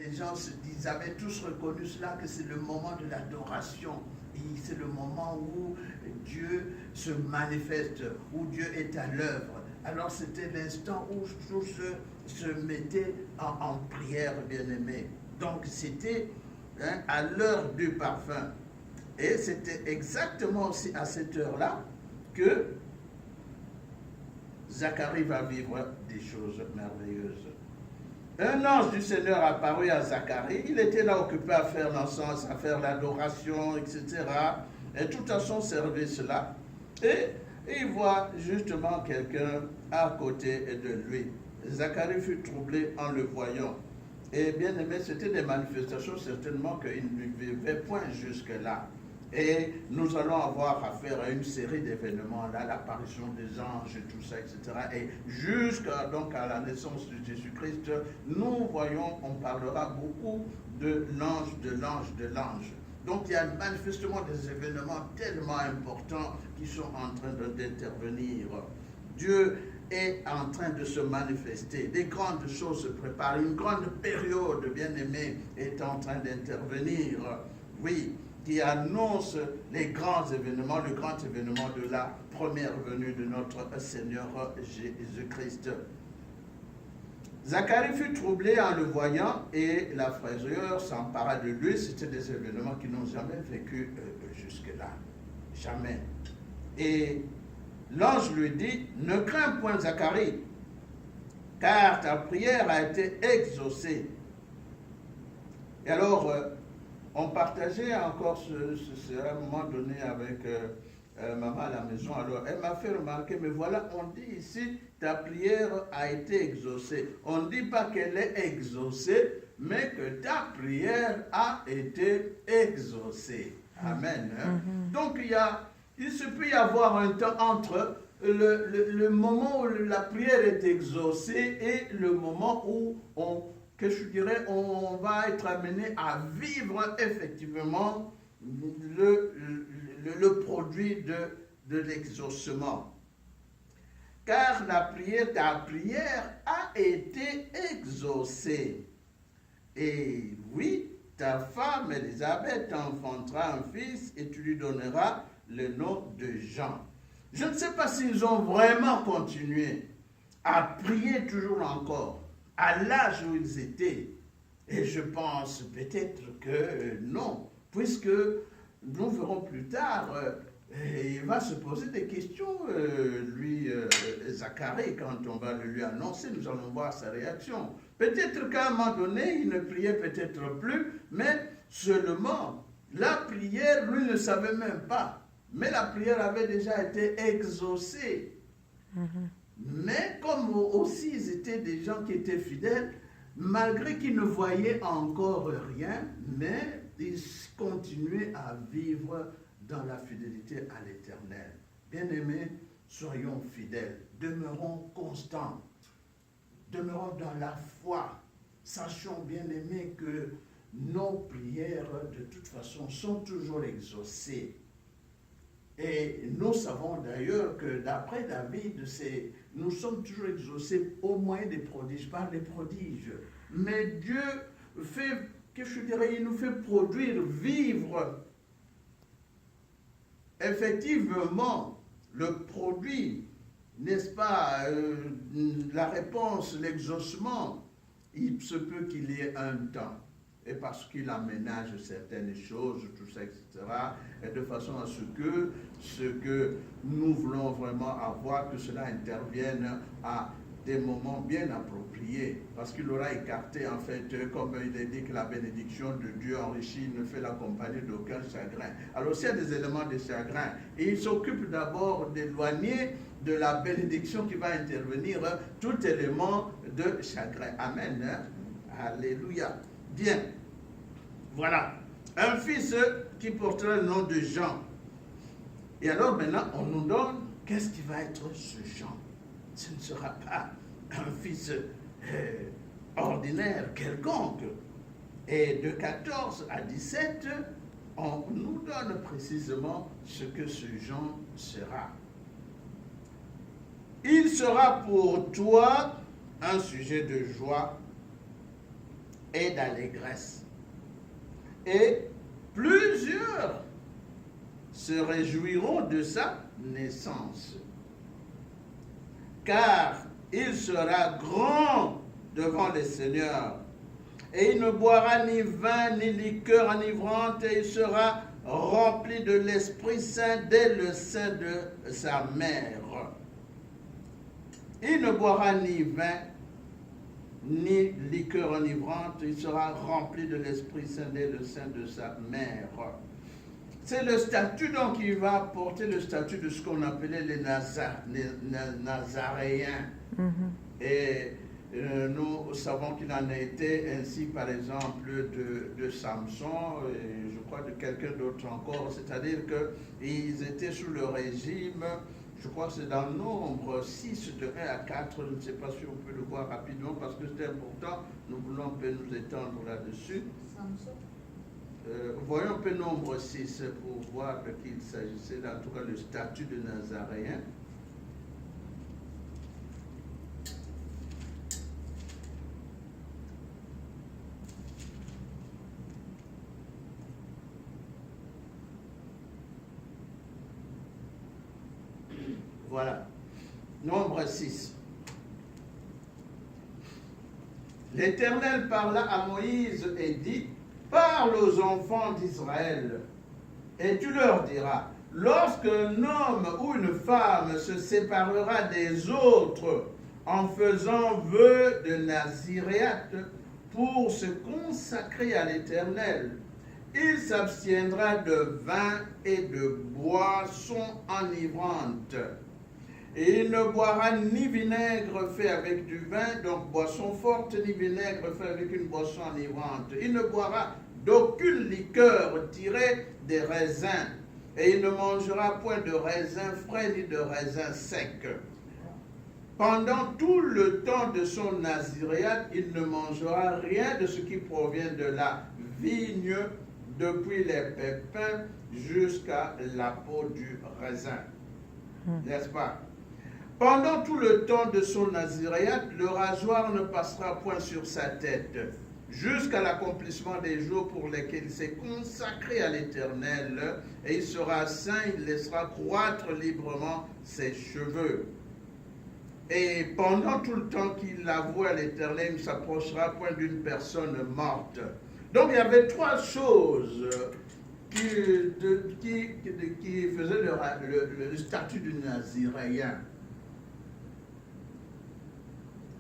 les gens ils avaient tous reconnu cela, que c'est le moment de l'adoration. Et c'est le moment où Dieu se manifeste, où Dieu est à l'œuvre. Alors c'était l'instant où tous se mettaient en prière, bien-aimés. Donc c'était à l'heure du parfum. Et c'était exactement aussi à cette heure-là que Zacharie va vivre des choses merveilleuses. Un ange du Seigneur apparut à Zacharie. Il était là occupé à faire l'encens, à faire l'adoration, etc. Et tout à son service là. Et il voit justement quelqu'un à côté de lui. Zacharie fut troublé en le voyant. Et bien aimé, c'était des manifestations certainement qu'il ne vivait point jusque-là. Et nous allons avoir affaire à une série d'événements, là, l'apparition des anges, tout ça, etc. Et jusqu'à donc à la naissance de Jésus-Christ, nous voyons, on parlera beaucoup de l'ange, de l'ange, de l'ange. Donc il y a manifestement des événements tellement importants qui sont en train d'intervenir. Dieu est en train de se manifester. Des grandes choses se préparent. Une grande période, bien-aimée, est en train d'intervenir. Oui, qui annonce les grands événements, le grand événement de la première venue de notre Seigneur Jésus-Christ. Zacharie fut troublé en le voyant et la frayeur s'empara de lui. C'était des événements qu'ils n'ont jamais vécu jusque-là. Jamais. Et l'ange lui dit, ne crains point Zacharie, car ta prière a été exaucée. Et alors, on partageait encore à un moment donné avec maman à la maison. Alors, elle m'a fait remarquer, mais voilà, on dit ici, ta prière a été exaucée. On ne dit pas qu'elle est exaucée, mais que ta prière a été exaucée. Amen. Donc, il se peut y avoir un temps entre le moment où la prière est exaucée et le moment où on va être amené à vivre effectivement le produit de l'exaucement. Car ta prière a été exaucée. Et oui, ta femme Élisabeth t'enfantera un fils et tu lui donneras le nom de Jean. Je ne sais pas s'ils ont vraiment continué à prier toujours encore à l'âge où ils étaient. Et je pense peut-être que non, puisque nous verrons plus tard, il va se poser des questions, Zacharie, quand on va le lui annoncer, nous allons voir sa réaction. Peut-être qu'à un moment donné, il ne priait peut-être plus, mais seulement la prière, lui ne savait même pas. Mais la prière avait déjà été exaucée. Mais comme aussi ils étaient des gens qui étaient fidèles, malgré qu'ils ne voyaient encore rien, mais ils continuaient à vivre dans la fidélité à l'Éternel. Bien-aimés, soyons fidèles, demeurons constants, demeurons dans la foi. Sachons, bien-aimés, que nos prières, de toute façon, sont toujours exaucées. Et nous savons d'ailleurs que d'après David, nous sommes toujours exaucés au moyen des prodiges, par les prodiges. Mais Dieu fait, il nous fait produire, vivre effectivement le produit, n'est-ce pas, la réponse, l'exaucement. Il se peut qu'il y ait un temps. Et parce qu'il aménage certaines choses, tout ça, etc. Et de façon à ce que nous voulons vraiment avoir, que cela intervienne à des moments bien appropriés. Parce qu'il aura écarté, en fait, comme il est dit que la bénédiction de Dieu enrichie ne fait la compagnie d'aucun chagrin. Alors s'il y a des éléments de chagrin, et il s'occupe d'abord d'éloigner de la bénédiction qui va intervenir tout élément de chagrin. Amen. Alléluia. Bien, voilà, un fils qui portera le nom de Jean. Et alors maintenant, on nous donne, qu'est-ce qui va être ce Jean? Ce ne sera pas un fils ordinaire, quelconque. Et de 14 à 17, on nous donne précisément ce que ce Jean sera. Il sera pour toi un sujet de joie et d'allégresse. Et plusieurs se réjouiront de sa naissance, car il sera grand devant les seigneurs, et il ne boira ni vin ni liqueur enivrante, et il sera rempli de l'Esprit Saint dès le sein de sa mère. Il ne boira ni vin ni liqueur enivrante, il sera rempli de l'Esprit Saint dès le sein de sa mère. C'est le statut, donc, qui va porter le statut de ce qu'on appelait les Nazaréens. Et nous savons qu'il en a été ainsi, par exemple, de Samson, et je crois de quelqu'un d'autre encore, c'est-à-dire qu'ils étaient sous le régime, je crois que c'est dans Nombre 6, de 1 à 4, je ne sais pas si on peut le voir rapidement, parce que c'est important, nous voulons un peu nous étendre là-dessus. Samson. Voyons un peu Nombre 6 pour voir de qui il s'agissait, en tout cas le statut de Nazaréen. Voilà, Nombre 6. L'Éternel parla à Moïse et dit: parle aux enfants d'Israël, et tu leur diras, lorsqu'un homme ou une femme se séparera des autres en faisant vœu de naziréat pour se consacrer à l'Éternel, il s'abstiendra de vin et de boissons enivrantes. Et il ne boira ni vinaigre fait avec du vin, donc boisson forte, ni vinaigre fait avec une boisson enivrante. Il ne boira d'aucune liqueur tirée des raisins, et il ne mangera point de raisins frais ni de raisins secs. Pendant tout le temps de son naziréat, il ne mangera rien de ce qui provient de la vigne, depuis les pépins jusqu'à la peau du raisin. N'est-ce pas? Pendant tout le temps de son naziréat, le rasoir ne passera point sur sa tête, jusqu'à l'accomplissement des jours pour lesquels il s'est consacré à l'Éternel, et il sera saint, il laissera croître librement ses cheveux. Et pendant tout le temps qu'il avoue à l'Éternel, il ne s'approchera point d'une personne morte. Donc il y avait trois choses qui faisaient le statut du naziréen.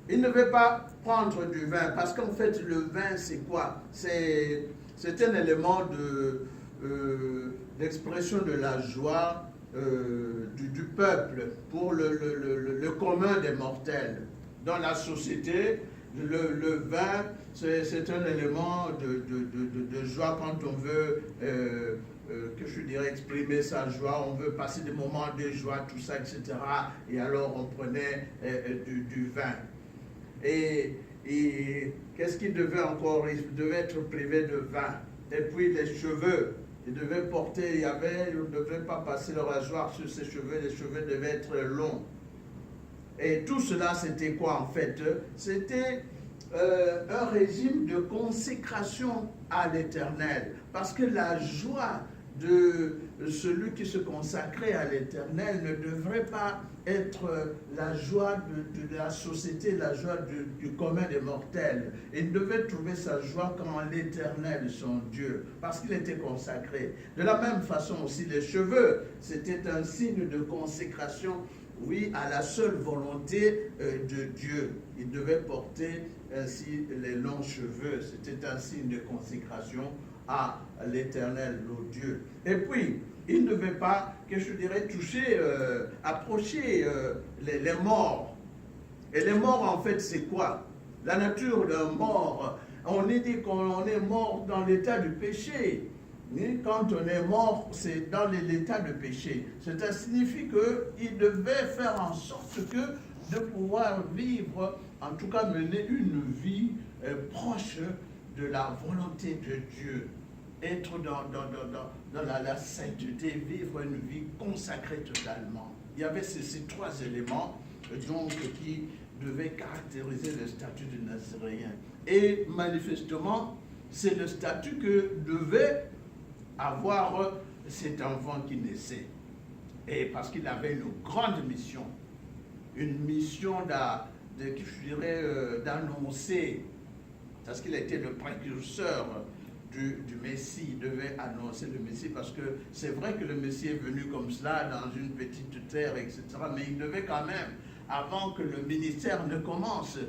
Il ne veut pas prendre du vin, parce qu'en fait, le vin, c'est quoi? C'est un élément d'expression de la joie du peuple pour le commun des mortels. Dans la société, le vin, c'est un élément de joie quand on veut, que je dirais, exprimer sa joie, on veut passer des moments de joie, tout ça, etc. Et alors, on prenait du vin. Et qu'est-ce qu'il devait encore? Il devait être privé de vin. Et puis les cheveux, il devait porter, il ne devait pas passer le rasoir sur ses cheveux, les cheveux devaient être longs. Et tout cela, c'était quoi en fait? C'était un régime de consécration à l'Éternel. Parce que la joie de celui qui se consacrait à l'Éternel ne devrait pas être la joie de la société, la joie du commun des mortels. Il devait trouver sa joie quand l'Éternel, son Dieu, parce qu'il était consacré. De la même façon aussi, les cheveux, c'était un signe de consécration, oui, à la seule volonté de Dieu. Il devait porter ainsi les longs cheveux. C'était un signe de consécration à l'Éternel, le Dieu. Et puis, il ne devait pas, que je dirais, toucher, approcher les morts. Et les morts, en fait, c'est quoi? La nature d'un mort. On est dit qu'on est mort dans l'état du péché. Et quand on est mort, c'est dans l'état de péché. Cela signifie qu'il devait faire en sorte de pouvoir vivre, en tout cas mener une vie proche de la volonté de Dieu, être dans la sainteté, vivre une vie consacrée totalement. Il y avait ces trois éléments donc, qui devaient caractériser le statut du Nazaréen. Et manifestement, c'est le statut que devait avoir cet enfant qui naissait. Et parce qu'il avait une grande mission, une mission d'annoncer, parce qu'il était le précurseur du Messie, il devait annoncer le Messie, parce que c'est vrai que le Messie est venu comme cela, dans une petite terre, etc., mais il devait quand même, avant que le ministère ne commence,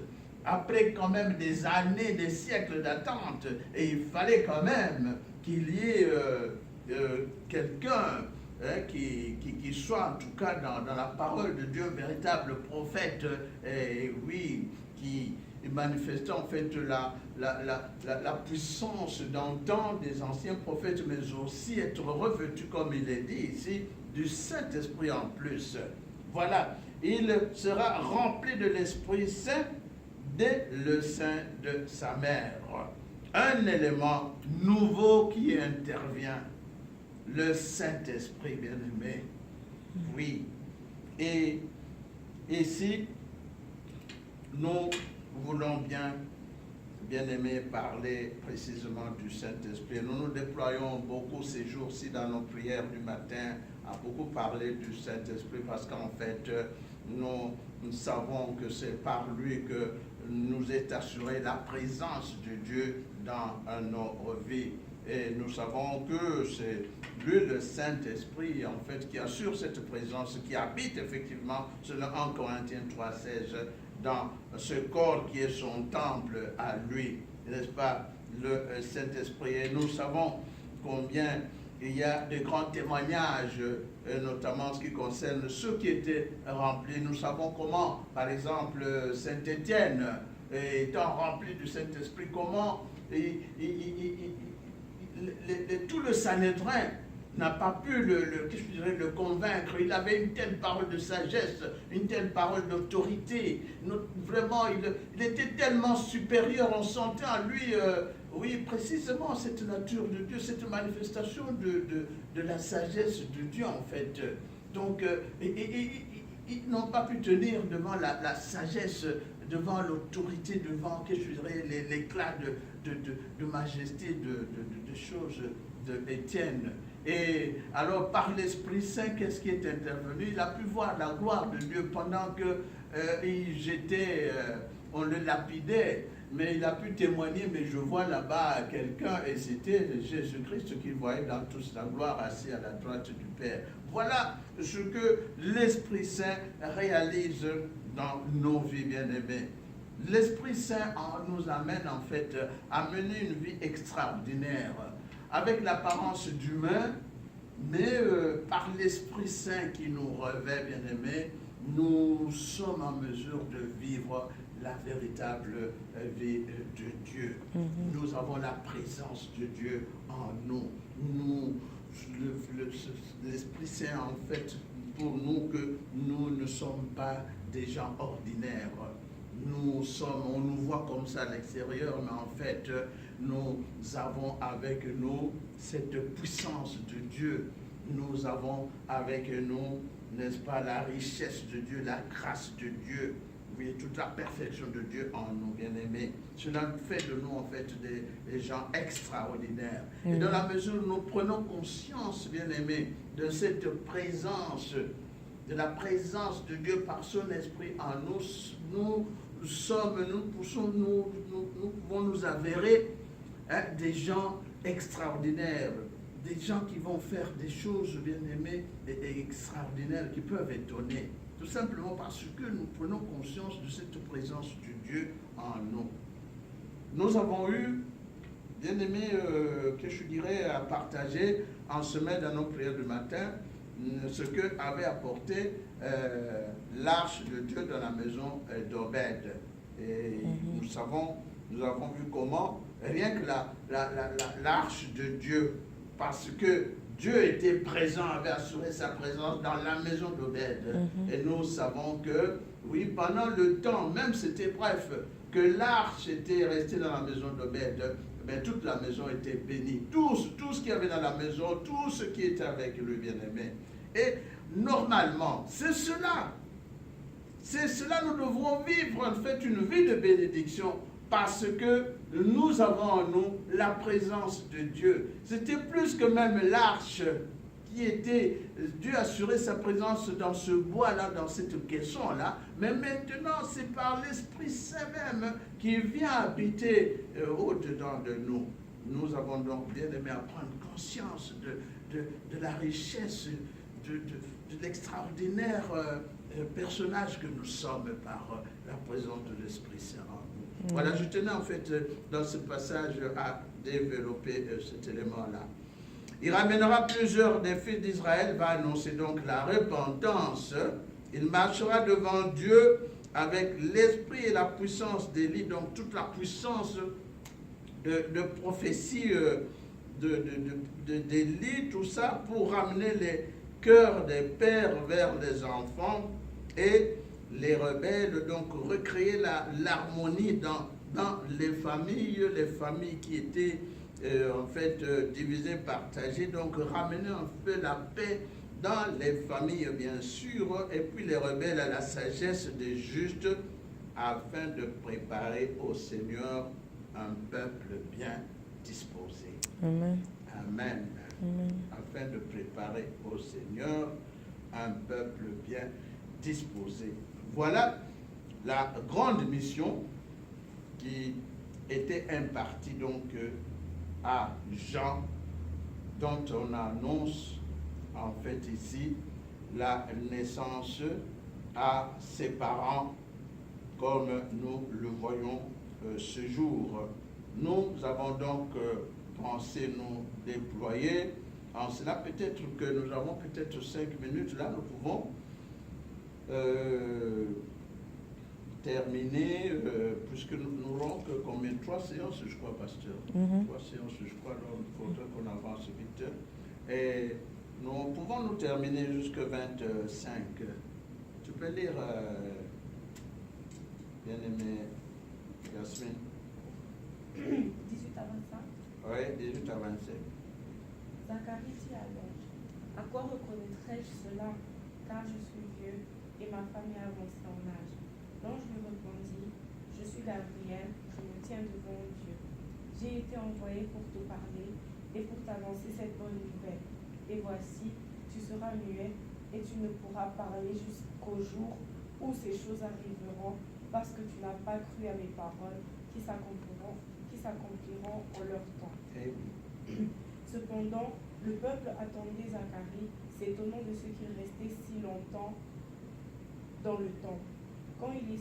après quand même des années, des siècles d'attente, et il fallait quand même qu'il y ait quelqu'un qui soit en tout cas dans la parole de Dieu, véritable prophète, et oui, qui manifestait en fait la puissance d'un temps des anciens prophètes, mais aussi être revêtu, comme il est dit ici, du Saint-Esprit en plus. Voilà, il sera rempli de l'Esprit Saint dès le sein de sa mère. Un élément nouveau qui intervient, le Saint-Esprit, bien-aimé. Oui. Et ici, nous voulons bien-aimé, parler précisément du Saint-Esprit. Nous nous déployons beaucoup ces jours-ci dans nos prières du matin à beaucoup parler du Saint-Esprit parce qu'en fait, nous savons que c'est par lui que nous est assurée la présence de Dieu dans nos vies. Et nous savons que c'est lui, le Saint-Esprit, en fait, qui assure cette présence, qui habite effectivement, selon 1 Corinthiens 3,16, dans ce corps qui est son temple à lui, n'est-ce pas, le Saint-Esprit. Et nous savons combien il y a de grands témoignages, notamment en ce qui concerne ceux qui étaient remplis. Nous savons comment, par exemple, Saint-Étienne, étant rempli du Saint-Esprit, comment tout le Sanhédrin n'a pas pu le convaincre. Il avait une telle parole de sagesse, une telle parole d'autorité. Vraiment, il était tellement supérieur. On sentait en lui, oui, précisément cette nature de Dieu, cette manifestation de la sagesse de Dieu, en fait. Donc, ils n'ont pas pu tenir devant la sagesse, devant l'autorité, devant, l'éclat de majesté de choses d'Étienne. Et alors, par l'Esprit Saint, qu'est-ce qui est intervenu? Il a pu voir la gloire de Dieu pendant que on le lapidait, mais il a pu témoigner, mais je vois là-bas quelqu'un, et c'était Jésus-Christ qu'il voyait dans toute sa gloire, assis à la droite du Père. Voilà ce que l'Esprit Saint réalise dans nos vies, bien-aimées. L'Esprit Saint nous amène en fait à mener une vie extraordinaire, avec l'apparence d'humain, mais par l'Esprit Saint qui nous revêt, bien-aimés, nous sommes en mesure de vivre la véritable vie de Dieu. Nous avons la présence de Dieu en nous. L'Esprit Saint, en fait, pour nous, que nous ne sommes pas des gens ordinaires. On nous voit comme ça à l'extérieur, mais en fait, nous avons avec nous cette puissance de Dieu. Nous avons avec nous, n'est-ce pas, la richesse de Dieu, la grâce de Dieu, oui, toute la perfection de Dieu en nous, bien-aimés. Cela fait de nous, en fait, des gens extraordinaires. Et dans la mesure où nous prenons conscience, bien-aimés, de cette présence, de la présence de Dieu par son esprit en nous, nous pouvons nous avérer des gens extraordinaires, des gens qui vont faire des choses, bien-aimées, et extraordinaires, qui peuvent étonner, tout simplement parce que nous prenons conscience de cette présence de Dieu en nous. Nous avons eu, bien-aimés, que je dirais à partager en semaine dans nos prières du matin, ce que avait apporté l'arche de Dieu dans la maison d'Obed. Et nous avons vu comment, rien que l'arche de Dieu, parce que Dieu était présent, avait assuré sa présence dans la maison d'Obed. Et nous savons que, oui, pendant le temps, même c'était bref, que l'arche était restée dans la maison d'Obed, mais toute la maison était bénie. Tout ce qu'il y avait dans la maison, tout ce qui était avec le bien-aimé. Et normalement, c'est cela. C'est cela, nous devrons vivre en fait une vie de bénédiction parce que nous avons en nous la présence de Dieu. C'était plus que même l'arche qui était, Dieu assurait sa présence dans ce bois-là, dans cette caisson-là, mais maintenant c'est par l'Esprit Saint même qui vient habiter au-dedans de nous. Nous avons donc bien aimé à prendre conscience de la richesse, de l'extraordinaire personnage que nous sommes par la présence de l'Esprit Saint en nous. Voilà, je tenais en fait dans ce passage à développer cet élément-là. Il ramènera plusieurs des fils d'Israël, va annoncer donc la repentance. Il marchera devant Dieu avec l'esprit et la puissance d'Élie, donc toute la puissance de prophétie d'Élie, tout ça pour ramener les cœurs des pères vers les enfants et les rebelles, donc recréer l'harmonie dans les familles qui étaient en fait divisées, partagées, donc ramener un peu la paix dans les familles bien sûr, et puis les rebelles à la sagesse des justes, afin de préparer au Seigneur un peuple bien disposé. Amen. Amen. Amen. Afin de préparer au Seigneur un peuple bien disposé. Voilà la grande mission qui était impartie donc à Jean, dont on annonce en fait ici la naissance à ses parents, comme nous le voyons ce jour. Nous avons donc pensé nous déployer. En cela, peut-être que nous avons peut-être 5 minutes, là nous pouvons terminer, puisque nous n'aurons que combien? 3 séances, je crois, pasteur. 3 séances, je crois, donc il faudrait qu'on avance vite. Et nous pouvons nous terminer jusqu'à 25. Tu peux lire, bien-aimé Yasmine? 18 à 25. Oui, 18 à 25. Zacharie dit à l'ange, à quoi reconnaîtrai-je cela, car je suis vieux et ma femme est avancée en âge. L'ange lui répondit, je suis Gabriel, je me tiens devant Dieu. J'ai été envoyé pour te parler et pour t'annoncer cette bonne nouvelle. Et voici, tu seras muet et tu ne pourras parler jusqu'au jour où ces choses arriveront, parce que tu n'as pas cru à mes paroles qui s'accompliront en leur temps. Cependant, le peuple attendait Zacharie, s'étonnant de ce qu'il restait si longtemps dans le temple. Quand il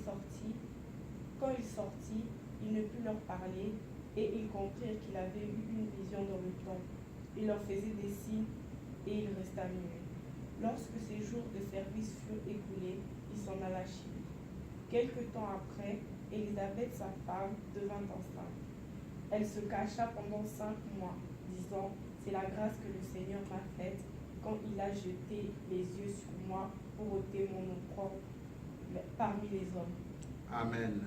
sortit, il ne put leur parler et ils comprirent qu'il avait eu une vision dans le temple. Il leur faisait des signes et il resta muet. Lorsque ses jours de service furent écoulés, il s'en alla chez lui. Quelque temps après, Élisabeth, sa femme, devint enceinte. Elle se cacha pendant 5 mois, disant, c'est la grâce que le Seigneur m'a faite quand il a jeté les yeux sur moi pour ôter mon opprobre parmi les hommes. Amen.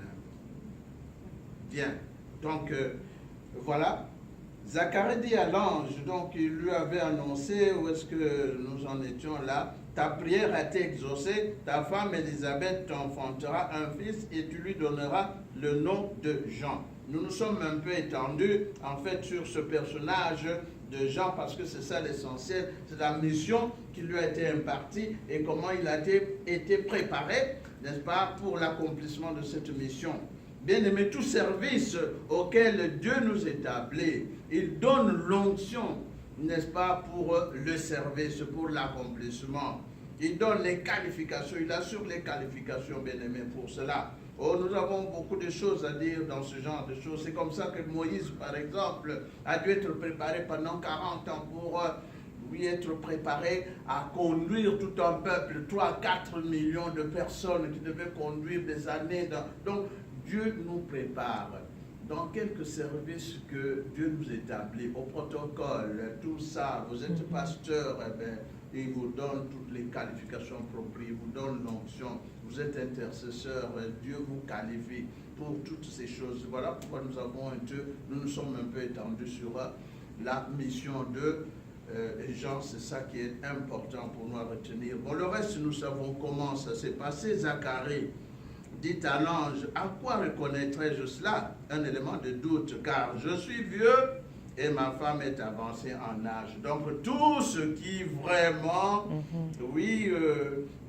Bien. Donc, voilà. Zacharie dit à l'ange, donc il lui avait annoncé où est-ce que nous en étions là. Ta prière a été exaucée, ta femme Élisabeth t'enfantera un fils et tu lui donneras le nom de Jean. Nous nous sommes un peu étendus en fait sur ce personnage de Jean parce que c'est ça l'essentiel, c'est la mission qui lui a été impartie et comment il a été préparé, n'est-ce pas, pour l'accomplissement de cette mission. Bien aimé, tout service auquel Dieu nous établit, il donne l'onction, n'est-ce pas, pour le service, pour l'accomplissement. Il donne les qualifications, il assure les qualifications, bien aimé, pour cela. Oh, nous avons beaucoup de choses à dire dans ce genre de choses. C'est comme ça que Moïse, par exemple, a dû être préparé pendant 40 ans pour lui être préparé à conduire tout un peuple, 3-4 millions de personnes qui devaient conduire des années. Donc, Dieu nous prépare dans quelques services que Dieu nous établit, au protocole, tout ça. Vous êtes pasteur, eh bien, il vous donne toutes les qualifications appropriées, il vous donne l'onction. Vous êtes intercesseur, Dieu vous qualifie pour toutes ces choses. Voilà pourquoi nous nous sommes un peu étendus sur la mission de Jean. C'est ça qui est important pour nous à retenir. Bon, le reste, nous savons comment ça s'est passé. Zacharie dit à l'ange, à quoi reconnaîtrais-je cela? Un élément de doute, car je suis vieux et ma femme est avancée en âge. Donc tout ce qui vraiment, oui,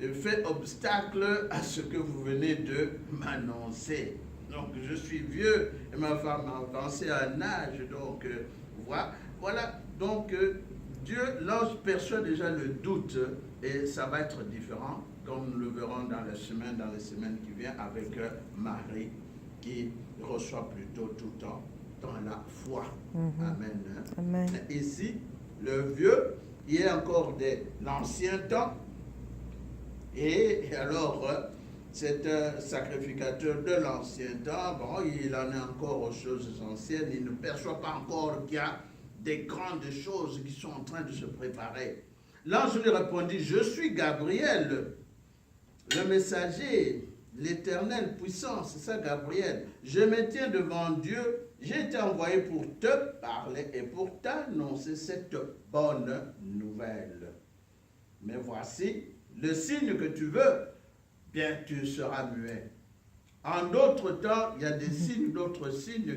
fait obstacle à ce que vous venez de m'annoncer. Donc je suis vieux et ma femme a avancé en âge. Donc voilà. Donc Dieu, l'ange perçoit déjà le doute et ça va être différent, comme nous le verrons dans les semaines qui viennent avec Marie qui reçoit plutôt tout le temps dans la foi. Amen. Amen. Ici, le vieux, il est encore de l'ancien temps. Et alors, c'est un sacrificateur de l'ancien temps. Bon, il en est encore aux choses anciennes. Il ne perçoit pas encore qu'il y a des grandes choses qui sont en train de se préparer. L'ange lui répondit, je suis Gabriel, le messager, l'éternel puissant, c'est ça Gabriel. Je me tiens devant Dieu, j'ai été envoyé pour te parler et pour t'annoncer cette bonne nouvelle. Mais voici le signe que tu veux, bien tu seras muet. En d'autres temps, il y a des signes, d'autres signes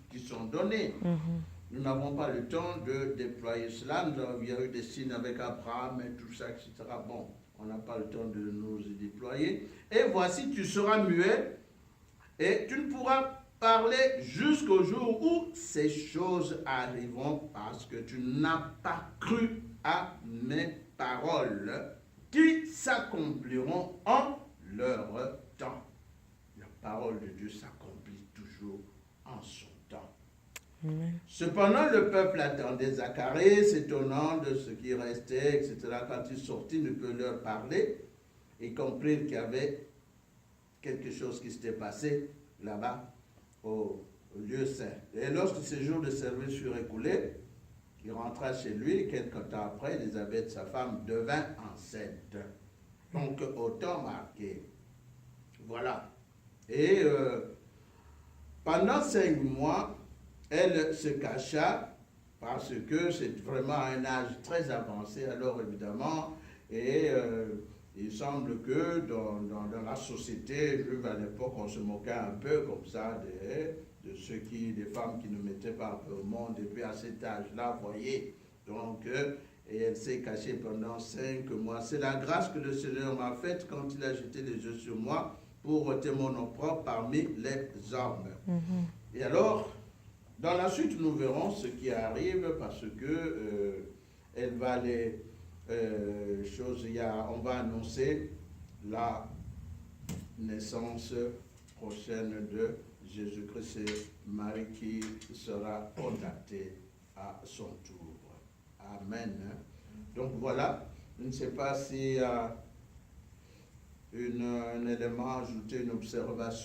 qui sont donnés. Nous n'avons pas le temps de déployer cela. Il y a eu des signes avec Abraham et tout ça, etc. Bon, on n'a pas le temps de nous y déployer. Et voici, tu seras muet et tu ne pourras parler jusqu'au jour où ces choses arriveront parce que tu n'as pas cru à mes paroles qui s'accompliront en leur temps. La parole de Dieu s'accomplit toujours en son temps. Amen. Cependant, le peuple attendait Zacharie, s'étonnant de ce qui restait, etc. Quand il sortit, il ne peut leur parler. Ils comprirent qu'il y avait quelque chose qui s'était passé là-bas au lieu saint. Et lorsque ces jours de service furent écoulés, il rentra chez lui. Quelque temps après, Élisabeth, sa femme, devint enceinte. Donc, au temps marqué. Voilà. Et pendant 5 mois, elle se cacha parce que c'est vraiment un âge très avancé, alors évidemment, et il semble que dans la société, à l'époque, on se moquait un peu comme ça de ceux des femmes qui ne mettaient pas un peu au monde, et puis à cet âge-là, vous voyez, donc, et elle s'est cachée pendant 5 mois. C'est la grâce que le Seigneur m'a faite quand il a jeté les yeux sur moi pour ôter mon nom propre parmi les hommes. Et alors, dans la suite, nous verrons ce qui arrive parce que elle va les choses. On va annoncer la naissance prochaine de Jésus-Christ. C'est Marie qui sera contactée à son tour. Amen. Donc voilà. Je ne sais pas s'il y a un élément ajouté, une observation.